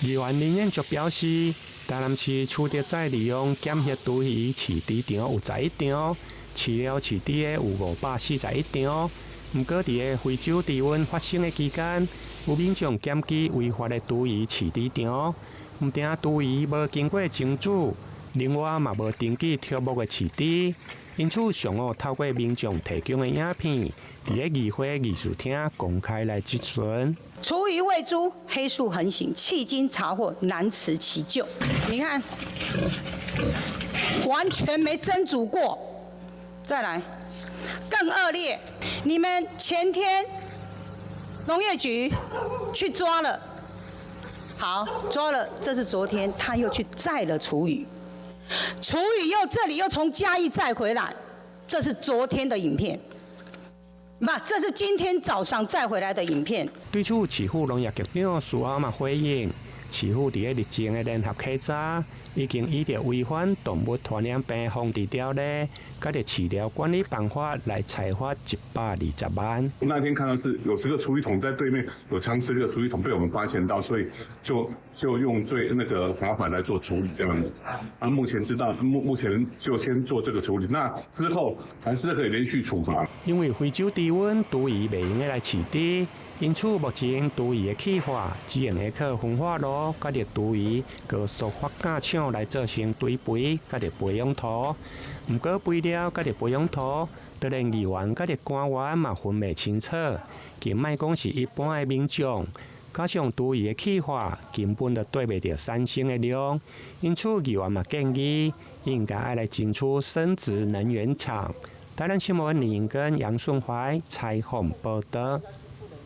議員林彥竹表示，台南市處得在利用減血豬魚飼豬場有11場，飼料飼豬的有541場。不過，在非洲豬瘟發生的期間，有民眾檢舉違法的豬魚飼豬場，唔定豬魚無經過蒸煮，另外嘛無登記條目的飼豬，因此上午透過民眾提供的影片，在議會議事廳公開來質詢。廚餘餵豬，黑數橫行，迄今查獲，難辭其咎。你看，完全沒蒸煮過。再來，更惡劣，你們前天農業局去抓了，好抓了，這是昨天他又去載了廚餘，廚餘這裡又從嘉義載回來，這是昨天的影片。這是今天早上載回來的影片。對此，市府農業局長蘇阿嘛回應，市府在日前的聯合稽查，已經依照違反動物傳染病防治條例，佮着飼料管理辦法來裁罰120萬。那天看到是有10個廚餘桶在對面，有藏10個廚餘桶被我們發現到，所以就用那個罰款來做處理這樣子。目前知道，目前就先做這個處理，那之後還是可以連續處罰。因為非洲豬瘟，豬魚袂用來飼豬，因此目前豬魚的氣化只用會靠焚化爐，佮着豬魚各塑化架廠來做成堆肥，佮着培養土。不過肥料佮着培養土，就連議員佮着官員嘛分袂清楚，更莫講是一般的民眾。加上豬魚的氣化根本就對袂着產生的量，因此議員嘛建議應該要來爭取生質能源廠。台南新聞林跟楊順懷採訪報道。